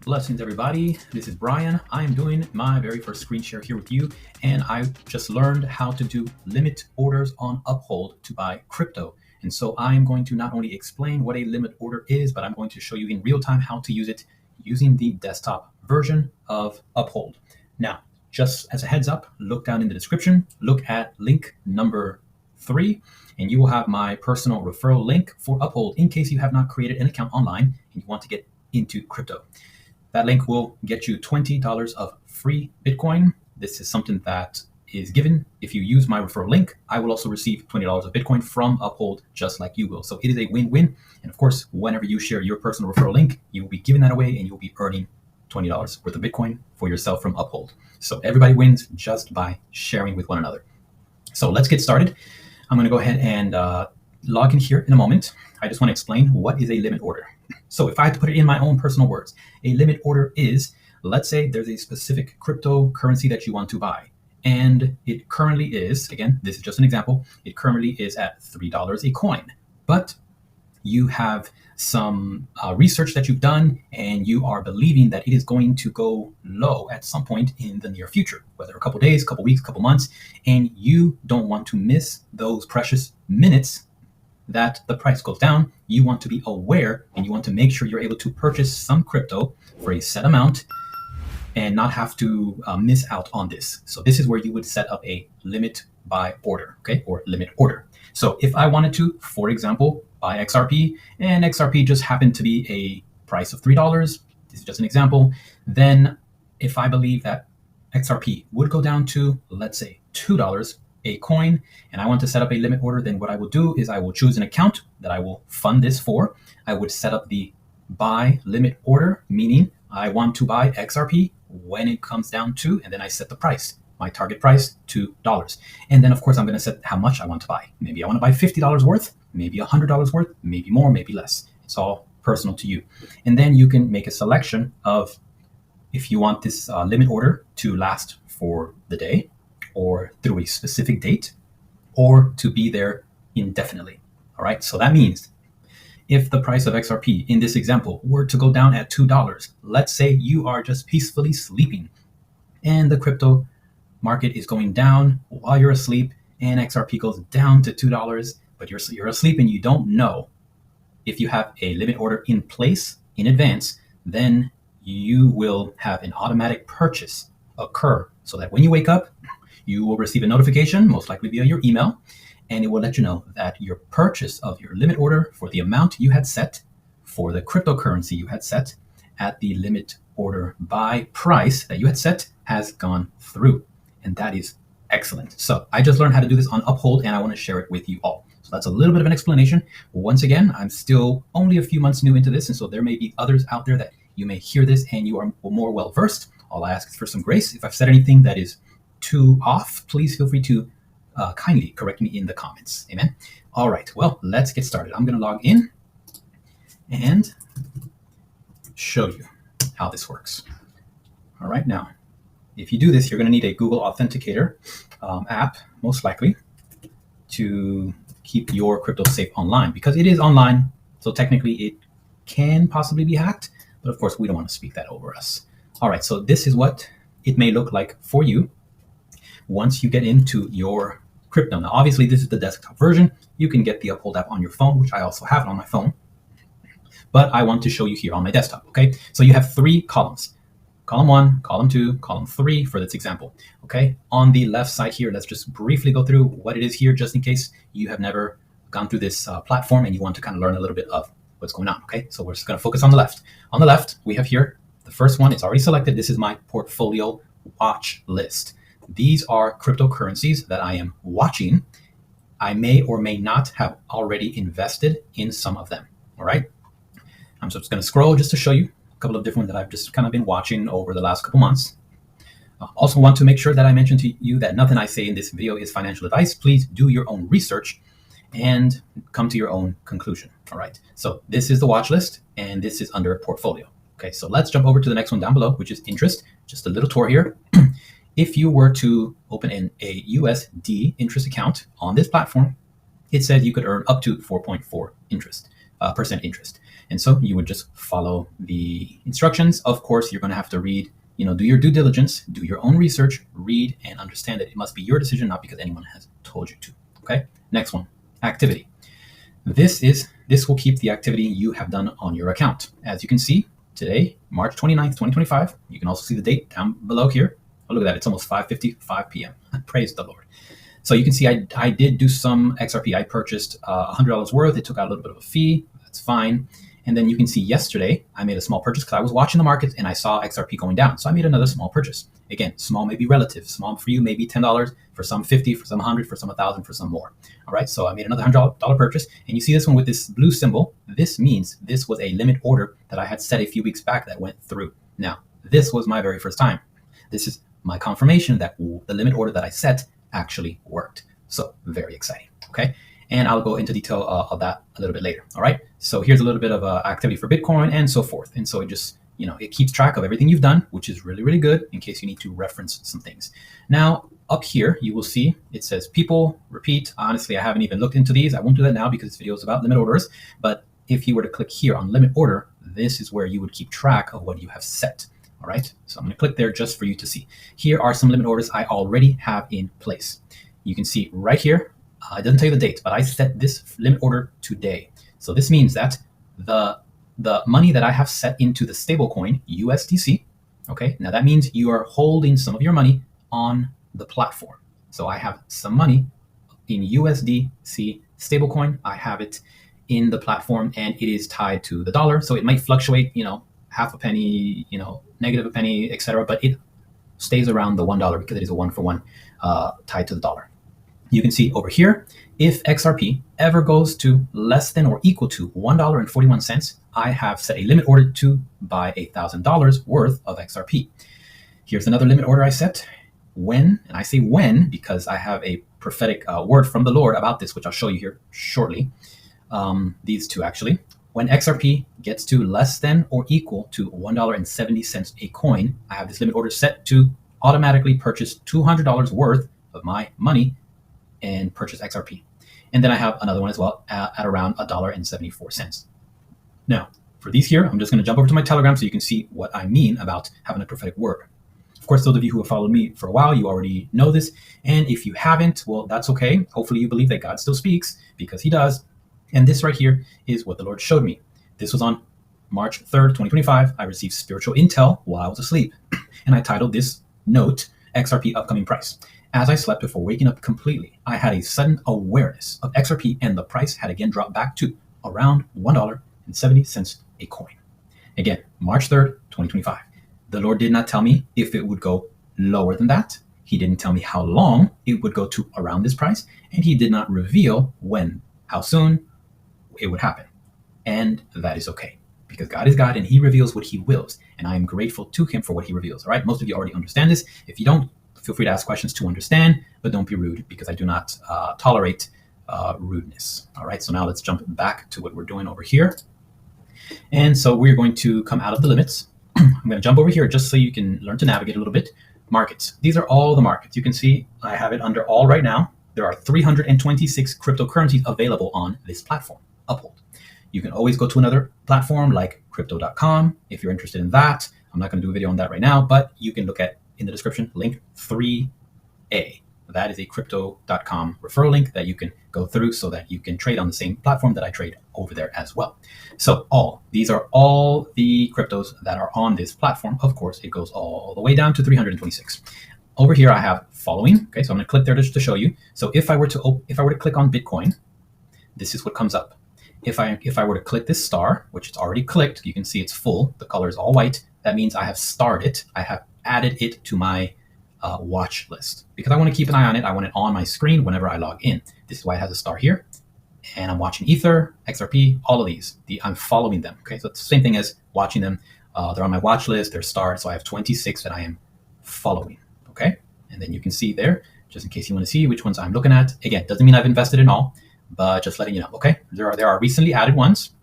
Blessings, everybody. This is Brian. I'm doing my very first screen share here with you, and I just learned how to do limit orders on Uphold to buy crypto. And so I'm going to not only explain what a limit order is, but I'm going to show you in real time how to use it using the desktop version of Uphold. Now, just as a heads up, look down in the description, look at link number 3, and you will have my personal referral link for Uphold in case you have not created an account online and you want to get into crypto. That link will get you $20 of free Bitcoin. This is something that is given. If you use my referral link, I will also receive $20 of Bitcoin from Uphold, just like you will. So it is a win-win. And of course, whenever you share your personal referral link, you will be giving that away and you'll be earning $20 worth of Bitcoin for yourself from Uphold. So everybody wins just by sharing with one another. So let's get started. I'm going to go ahead and log in here in a moment. I just want to explain what is a limit order. So if I had to put it in my own personal words, a limit order is, let's say there's a specific cryptocurrency that you want to buy. And it currently is, again, this is just an example, it currently is at $3 a coin. But you have some research that you've done and you are believing that it is going to go low at some point in the near future, whether a couple days, couple weeks, couple months, and you don't want to miss those precious minutes that the price goes down. You want to be aware and you want to make sure you're able to purchase some crypto for a set amount and not have to miss out on this. So this is where you would set up a limit buy order, okay, or limit order. So if I wanted to, for example, buy XRP and XRP just happened to be a price of $3, this is just an example, then if I believe that XRP would go down to, let's say, $2 a coin, and I want to set up a limit order, then what I will do is I will choose an account that I will fund this for. I would set up the buy limit order, meaning I want to buy XRP when it comes down to, and then I set the price, my target price, $2. And then of course I'm going to set how much I want to buy. Maybe I want to buy $50 worth, maybe $100 worth, maybe more, maybe less. It's all personal to you. And then you can make a selection of if you want this limit order to last for the day, or through a specific date, or to be there indefinitely. All right, so that means if the price of XRP in this example were to go down at $2, let's say you are just peacefully sleeping and the crypto market is going down while you're asleep and XRP goes down to $2, but you're asleep and you don't know. If you have a limit order in place in advance, then you will have an automatic purchase occur so that when you wake up, you will receive a notification, most likely via your email, and it will let you know that your purchase of your limit order for the amount you had set for the cryptocurrency you had set at the limit order buy price that you had set has gone through. And that is excellent. So I just learned how to do this on Uphold and I want to share it with you all. So that's a little bit of an explanation. Once again, I'm still only a few months new into this, and so there may be others out there that you may hear this and you are more well versed. All I ask is for some grace. If I've said anything that is too off, please feel free to kindly correct me in the comments. Amen. All right, well, let's get started. I'm going to log in and show you how this works. All right, now, if you do this, you're going to need a Google Authenticator app, most likely, to keep your crypto safe online, because it is online. So technically it can possibly be hacked, but of course we don't want to speak that over us. All right, so this is what it may look like for you once you get into your crypto. Now, obviously, this is the desktop version. You can get the Uphold app on your phone, which I also have it on my phone. But I want to show you here on my desktop, okay? So you have 3 columns. Column 1, column 2, column 3 for this example, okay? On the left side here, let's just briefly go through what it is here, just in case you have never gone through this platform and you want to kind of learn a little bit of what's going on, okay? So we're just going to focus on the left. On the left, we have here, the first one, it's already selected. This is my portfolio watch list. These are cryptocurrencies that I am watching. I may or may not have already invested in some of them. All right. I'm just going to scroll just to show you a couple of different that I've just kind of been watching over the last couple months. Also want to make sure that I mention to you that nothing I say in this video is financial advice. Please do your own research and come to your own conclusion. All right. So this is the watch list and this is under portfolio. Okay. So let's jump over to the next one down below, which is interest. Just a little tour here. If you were to open a USD interest account on this platform, it said you could earn up to 4.4 interest. percent interest. And so you would just follow the instructions. Of course, you're going to have to read, do your due diligence, do your own research, read and understand that it must be your decision, not because anyone has told you to. Okay. Next one, activity. This will keep the activity you have done on your account. As you can see today, March 29th, 2025. You can also see the date down below here. Oh, look at that. It's almost 5:55 p.m. Praise the Lord. So you can see I did do some XRP. I purchased $100 worth. It took out a little bit of a fee. That's fine. And then you can see yesterday I made a small purchase because I was watching the market and I saw XRP going down. So I made another small purchase. Again, small may be relative. Small for you may be $10, for some 50, for some 100, for some 1,000, for some more. All right. So I made another $100 purchase. And you see this one with this blue symbol. This means this was a limit order that I had set a few weeks back that went through. Now, this was my very first time. This is my confirmation that the limit order that I set actually worked. So very exciting. Okay. And I'll go into detail of that a little bit later. All right. So here's a little bit of activity for Bitcoin and so forth. And so it just, it keeps track of everything you've done, which is really, really good in case you need to reference some things. Now, up here, you will see it says people, repeat. Honestly, I haven't even looked into these. I won't do that now because this video is about limit orders. But if you were to click here on limit order, this is where you would keep track of what you have set. All right. So I'm going to click there just for you to see. Here are some limit orders I already have in place. You can see right here. It doesn't tell you the date, but I set this limit order today. So this means that the money that I have set into the stablecoin USDC, okay, now that means you are holding some of your money on the platform. So I have some money in USDC stablecoin. I have it in the platform and it is tied to the dollar. So it might fluctuate, half a penny, negative a penny, etc. But it stays around the $1 because it is a 1-for-1 tied to the dollar. You can see over here, if XRP ever goes to less than or equal to $1.41, I have set a limit order to buy $1,000 worth of XRP. Here's another limit order I set. When, and I say when because I have a prophetic word from the Lord about this, which I'll show you here shortly. These two actually. When XRP gets to less than or equal to $1.70 a coin, I have this limit order set to automatically purchase $200 worth of my money and purchase XRP. And then I have another one as well at around $1.74. Now, for these here, I'm just going to jump over to my Telegram so you can see what I mean about having a prophetic word. Of course, those of you who have followed me for a while, you already know this. And if you haven't, well, that's okay. Hopefully you believe that God still speaks because he does. And this right here is what the Lord showed me. This was on March 3rd, 2025. I received spiritual intel while I was asleep. And I titled this note, XRP upcoming price. As I slept before waking up completely, I had a sudden awareness of XRP and the price had again dropped back to around $1.70 a coin. Again, March 3rd, 2025. The Lord did not tell me if it would go lower than that. He didn't tell me how long it would go to around this price. And he did not reveal when, how soon it would happen. And that is okay because God is God and he reveals what he wills. And I am grateful to him for what he reveals. All right. Most of you already understand this. If you don't, feel free to ask questions to understand, but don't be rude because I do not tolerate rudeness. All right, so now let's jump back to what we're doing over here. And so we're going to come out of the limits. I'm going to jump over here just so you can learn to navigate a little bit. Markets. These are all the markets. You can see I have it under all right now. There are 326 cryptocurrencies available on this platform, Uphold. You can always go to another platform like crypto.com if you're interested in that. I'm not going to do a video on that right now, but you can look at in the description, link 3A. That is a crypto.com referral link that you can go through so that you can trade on the same platform that I trade over there as well. So these are all the cryptos that are on this platform. Of course, it goes all the way down to 326. Over here, I have following. Okay, so I'm going to click there just to show you. So if I were to click on Bitcoin, this is what comes up. If I were to click this star, which it's already clicked, you can see it's full. The color is all white. That means I have starred it. I have added it to my watch list because I want to keep an eye on it. I want it on my screen whenever I log in. This is why it has a star here. And I'm watching Ether, XRP, all of these. I'm following them. Okay, so it's the same thing as watching them. They're on my watch list. They're starred. So I have 26 that I am following. Okay, and then you can see there, just in case you want to see which ones I'm looking at. Again, doesn't mean I've invested in all, but just letting you know. Okay, there are recently added ones.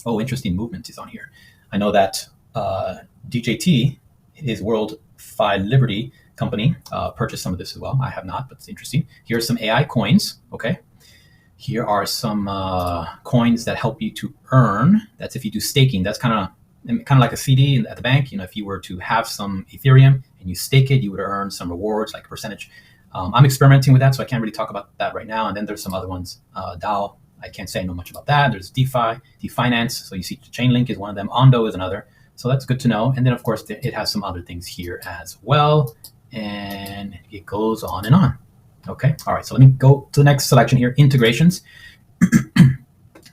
Oh, interesting movement is on here. I know that DJT, his World Phi Liberty company, purchased some of this as well. I have not, but it's interesting. Here's some AI coins. Okay. Here are some coins that help you to earn. That's if you do staking. That's kind of like a CD at the bank. If you were to have some Ethereum and you stake it, you would earn some rewards, like a percentage. I'm experimenting with that, so I can't really talk about that right now. And then there's some other ones. DAO, I can't say much about that. There's DeFi, DeFinance. So you see Chainlink is one of them. Ondo is another. So that's good to know. And then, of course, it has some other things here as well. And it goes on and on. Okay. All right. So let me go to the next selection here, integrations.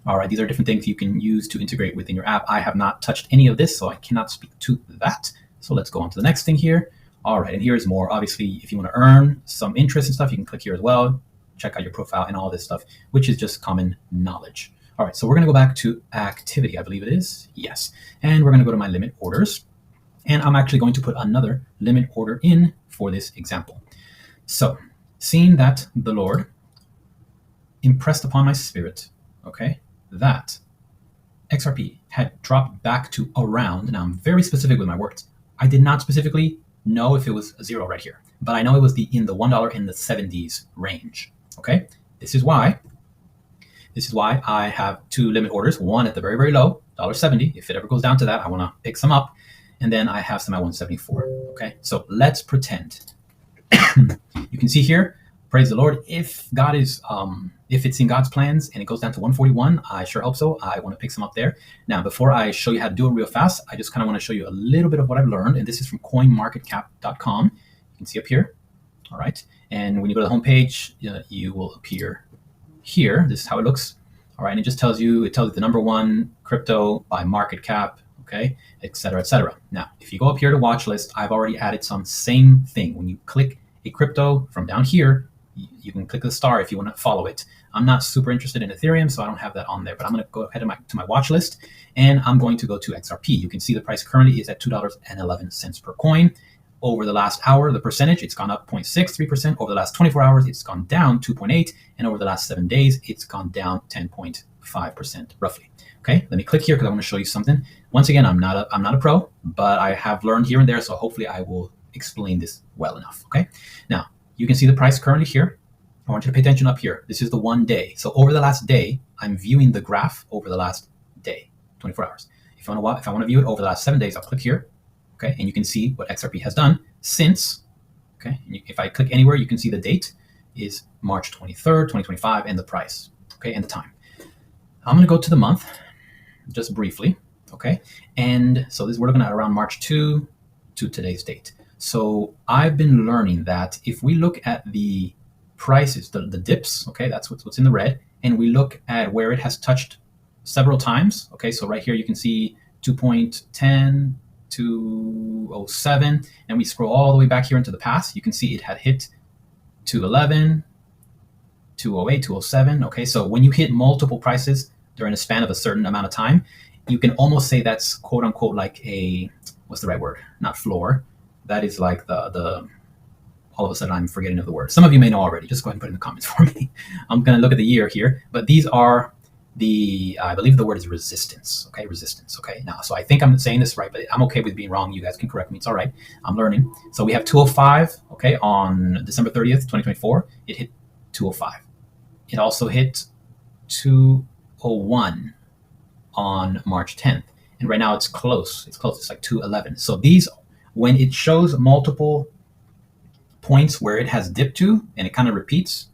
All right. These are different things you can use to integrate within your app. I have not touched any of this, so I cannot speak to that. So let's go on to the next thing here. All right. And here's more. Obviously, if you want to earn some interest and stuff, you can click here as well. Check out your profile and all this stuff, which is just common knowledge. All right. So we're going to go back to activity. I believe it is. Yes. And we're going to go to my limit orders. And I'm actually going to put another limit order in for this example. So seeing that the Lord impressed upon my spirit, okay, that XRP had dropped back to around, and I'm very specific with my words. I did not specifically know if it was a zero right here, but I know it was in the $1 in the 70s range. Okay, this is why I have two limit orders. One at the very, very low, $1.70. If it ever goes down to that, I want to pick some up, and then I have some at 174. Okay, so let's pretend. You can see here, praise the Lord. If God is, if it's in God's plans and it goes down to 141, I sure hope so. I want to pick some up there. Now, before I show you how to do it real fast, I just kind of want to show you a little bit of what I've learned. And this is from coinmarketcap.com. You can see up here. All right. And when you go to the homepage, you will appear here. This is how it looks. All right. And it just tells you, the number one crypto by market cap, okay, et cetera, et cetera. Now, if you go up here to watch list, I've already added some same thing. When you click a crypto from down here, you can click the star if you want to follow it. I'm not super interested in Ethereum, so I don't have that on there, but I'm going to go ahead to my watch list, and I'm going to go to XRP. You can see the price currently is at $2.11 per coin. Over the last hour, the percentage, it's gone up 0.63%. Over the last 24 hours, it's gone down 2.8%. And over the last 7 days, it's gone down 10.5% roughly. Okay, let me click here because I want to show you something. Once again, I'm not a pro, but I have learned here and there, so hopefully I will explain this well enough. Okay, now you can see the price currently here. I want you to pay attention up here. This is the 1 day. So over the last day, I'm viewing the graph over the last day, 24 hours. If I want to view it over the last 7 days, I'll click here. Okay, and you can see what XRP has done since. Okay, and if I click anywhere, you can see the date is March 23rd, 2025, and the price. Okay, and the time. I'm going to go to the month, just briefly. Okay, and so we're looking at around March 2 to today's date. So I've been learning that if we look at the prices, the dips, okay, that's what's in the red, and we look at where it has touched several times. Okay, so right here you can see 2.10. 207, and we scroll all the way back here into the past, you can see it had hit 211, 208, 207. Okay, so when you hit multiple prices during a span of a certain amount of time, you can almost say that's quote unquote like a, what's the right word? Not floor. That is like the all of a sudden I'm forgetting of the word. Some of you may know already. Just go ahead and put it in the comments for me. I'm going to look at the year here, but these are I believe the word is resistance. Okay, resistance. Okay, now, so I think I'm saying this right, but I'm okay with being wrong. You guys can correct me. It's all right. I'm learning. So we have 205. Okay, on December 30th, 2024, it hit 205. It also hit 201 on March 10th, and right now it's close. It's close. It's like 211. So these, when it shows multiple points where it has dipped to, and it kind of repeats,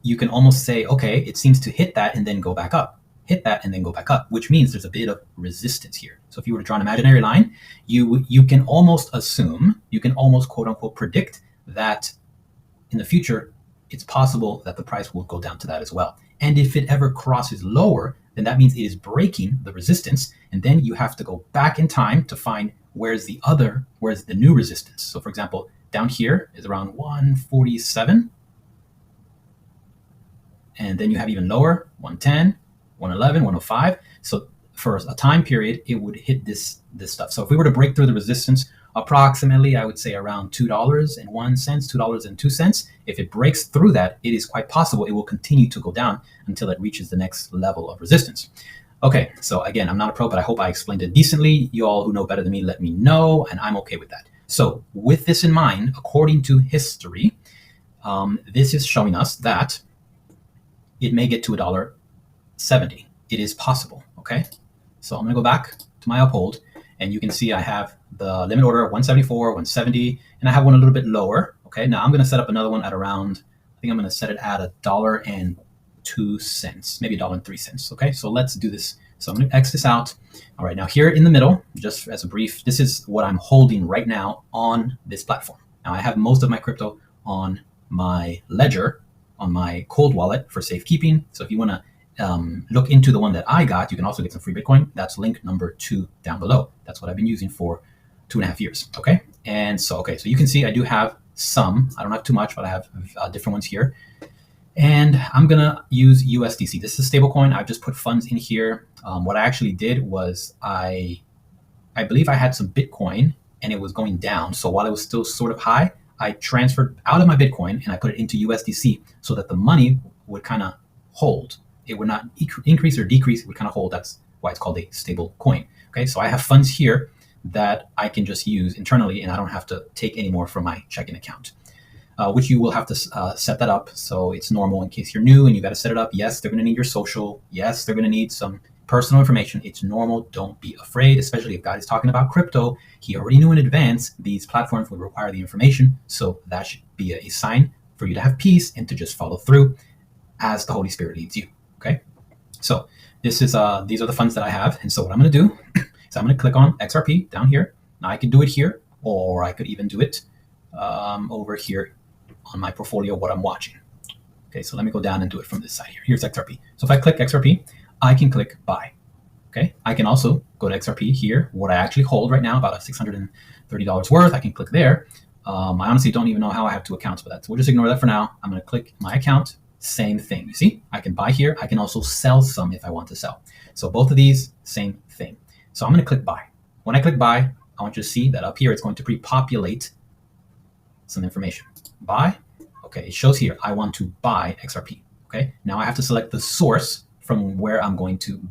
you can almost say, okay, it seems to hit that and then go back up, hit that and then go back up, which means there's a bit of resistance here. So if you were to draw an imaginary line, you can almost assume, you can almost quote unquote predict that in the future, it's possible that the price will go down to that as well. And if it ever crosses lower, then that means it is breaking the resistance. And then you have to go back in time to find where's the new resistance. So for example, down here is around 147. And then you have even lower, 110, 111, 105. So for a time period, it would hit this stuff. So if we were to break through the resistance, approximately, I would say around $2.01, $2.02. If it breaks through that, it is quite possible it will continue to go down until it reaches the next level of resistance. Okay, so again, I'm not a pro, but I hope I explained it decently. You all who know better than me, let me know, and I'm okay with that. So with this in mind, according to history, this is showing us that it may get to $1.70. It is possible, okay? So I'm gonna go back to my Uphold, and you can see I have the limit order 174, 170, and I have one a little bit lower, okay? Now I'm gonna set up another one at around, I think I'm gonna set it at $1.02, maybe $1.03, okay? So let's do this. So I'm gonna X this out. All right, now here in the middle, just as a brief, this is what I'm holding right now on this platform. Now I have most of my crypto on my ledger, on my cold wallet for safekeeping. So if you wanna look into the one that I got, you can also get some free Bitcoin. That's link number 2 down below. That's what I've been using for 2.5 years, okay? And so, okay, so you can see I do have some. I don't have too much, but I have different ones here. And I'm gonna use USDC. This is a stable coin. I've just put funds in here. What I actually did was I believe I had some Bitcoin and it was going down. So while it was still sort of high, I transferred out of my Bitcoin and I put it into USDC so that the money would kind of hold. It would not increase or decrease, it would kind of hold. That's why it's called a stable coin. Okay, so I have funds here that I can just use internally and I don't have to take any more from my checking account, which you will have to set that up. So it's normal in case you're new and you got to set it up. Yes, they're going to need your social. Yes, they're going to need some personal information. It's normal. Don't be afraid, especially if God is talking about crypto. He already knew in advance these platforms would require the information. So that should be a sign for you to have peace and to just follow through as the Holy Spirit leads you. Okay, so this is these are the funds that I have, and so what I'm going to do is I'm going to click on XRP down here. Now I could do it here, or I could even do it over here on my portfolio, what I'm watching. Okay, so let me go down and do it from this side here. Here's XRP. So if I click XRP, I can click buy. Okay, I can also go to XRP here, what I actually hold right now, about $630 worth. I can click there. I honestly don't even know how I have 2 accounts for that, so we'll just ignore that for now. I'm going to click my account. Same thing. You see, I can buy here. I can also sell some if I want to sell. So both of these, same thing. So I'm going to click buy. When I click buy, I want you to see that up here, it's going to pre-populate some information. Buy. Okay, it shows here, I want to buy XRP. Okay, now I have to select the source from where I'm going to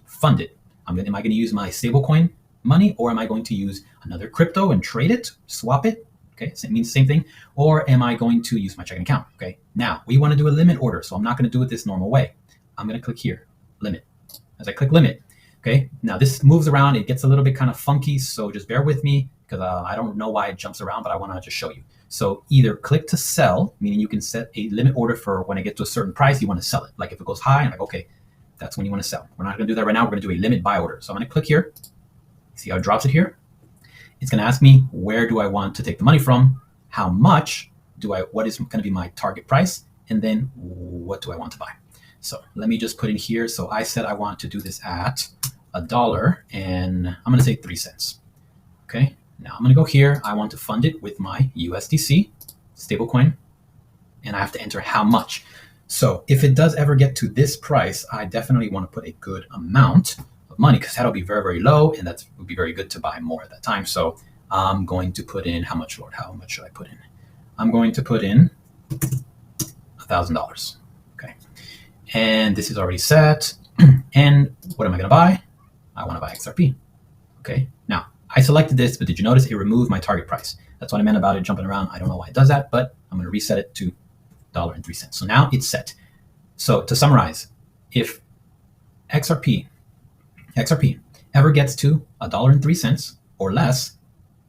fund it. Am I going to use my stablecoin money, or am I going to use another crypto and trade it, swap it? Okay, so it means the same thing. Or am I going to use my checking account? Okay, now we want to do a limit order, so I'm not going to do it this normal way. I'm going to click here, limit. As I click limit, okay, now this moves around. It gets a little bit kind of funky, so just bear with me because I don't know why it jumps around, but I want to just show you. So either click to sell, meaning you can set a limit order for when it gets to a certain price, you want to sell it. Like if it goes high, I'm like, okay, that's when you want to sell. We're not going to do that right now. We're going to do a limit buy order. So I'm going to click here. See how it drops it here? It's going to ask me, where do I want to take the money from? How much what is going to be my target price? And then what do I want to buy? So let me just put in here. So I said I want to do this at $1 and I'm going to say 3 cents. Okay. Now I'm going to go here. I want to fund it with my USDC stablecoin and I have to enter how much. So if it does ever get to this price, I definitely want to put a good amount of money because that'll be very, very low and that would be very good to buy more at that time. So I'm going to put in, how much, Lord? How much should I put in? I'm going to put in $1,000. Okay. And this is already set. And what am I going to buy? I want to buy XRP. Okay. Now, I selected this, but did you notice it removed my target price? That's what I meant about it jumping around. I don't know why it does that, but I'm going to reset it to $1.03. So now it's set. So to summarize, if XRP ever gets to $1.03 or less,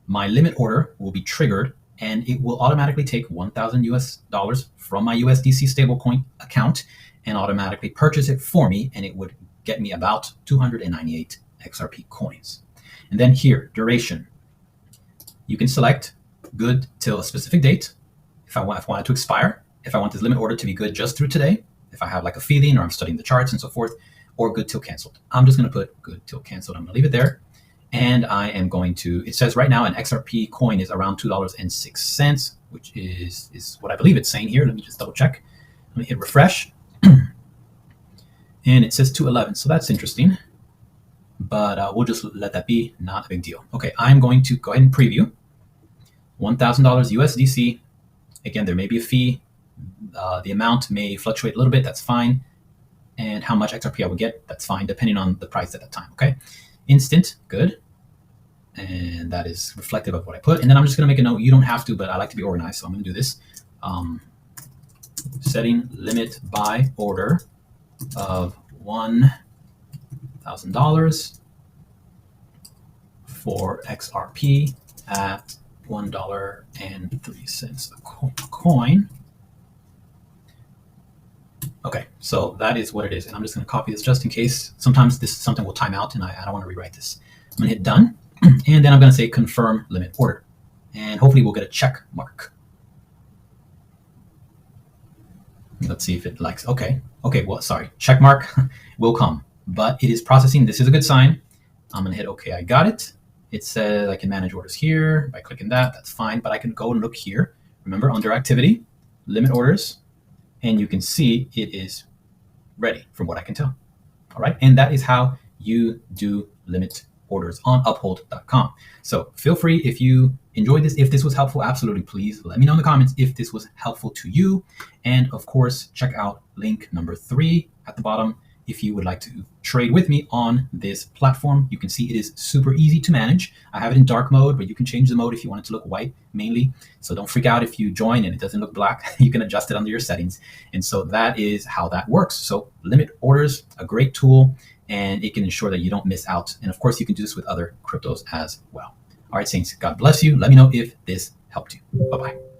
my limit order will be triggered and it will automatically take $1,000 from my USDC stablecoin account and automatically purchase it for me, and it would get me about 298 XRP coins. And then here, duration. You can select good till a specific date. If I want it to expire, if I want this limit order to be good just through today, if I have like a feeling or I'm studying the charts and so forth, or good till canceled. I'm just going to put good till canceled. I'm going to leave it there. And I am going to, it says right now an XRP coin is around $2.06, which is what I believe it's saying here. Let me just double check. Let me hit refresh. And it says 211. So that's interesting. But we'll just let that be, not a big deal. Okay, I'm going to go ahead and preview. $1,000 USDC. Again, there may be a fee. The amount may fluctuate a little bit. That's fine. And how much XRP I would get, that's fine, depending on the price at that time. Okay, instant, good. And that is reflective of what I put. And then I'm just going to make a note. You don't have to, but I like to be organized, so I'm going to do this. 1,000 USDC. Okay, now I'm going to go ahead and preview. $1,000 USDC. Again, there may be a fee. The amount may fluctuate a little bit. That's fine, depending on the price at that time. Okay, instant, good. And that is reflective of what I put. And then I'm just going to make a note. You don't have to, but I like to be organized, so I'm going to do this. setting limit buy order of $1,000 for XRP at $1.03 a coin. Okay, so that is what it is. And I'm just going to copy this just in case. Sometimes something will time out and I don't want to rewrite this. I'm going to hit done. And then I'm going to say confirm limit order. And hopefully we'll get a check mark. Let's see if it likes. Okay, well, sorry. Check mark will come, but it is processing. This is a good sign. I'm going to hit OK. I got it. It says I can manage orders here. By clicking that, that's fine. But I can go and look here. Remember, under activity, limit orders. And you can see it is ready from what I can tell. All right. And that is how you do limit orders on uphold.com. So feel free, if you enjoyed this, if this was helpful, absolutely, please let me know in the comments if this was helpful to you. And of course, check out link number 3 at the bottom if you would like to trade with me on this platform. You can see it is super easy to manage. I have it in dark mode, but you can change the mode if you want it to look white mainly. So don't freak out if you join and it doesn't look black. You can adjust it under your settings. And so that is how that works. So limit orders, a great tool, and it can ensure that you don't miss out. And of course, you can do this with other cryptos as well. All right, Saints, God bless you. Let me know if this helped you. Bye-bye.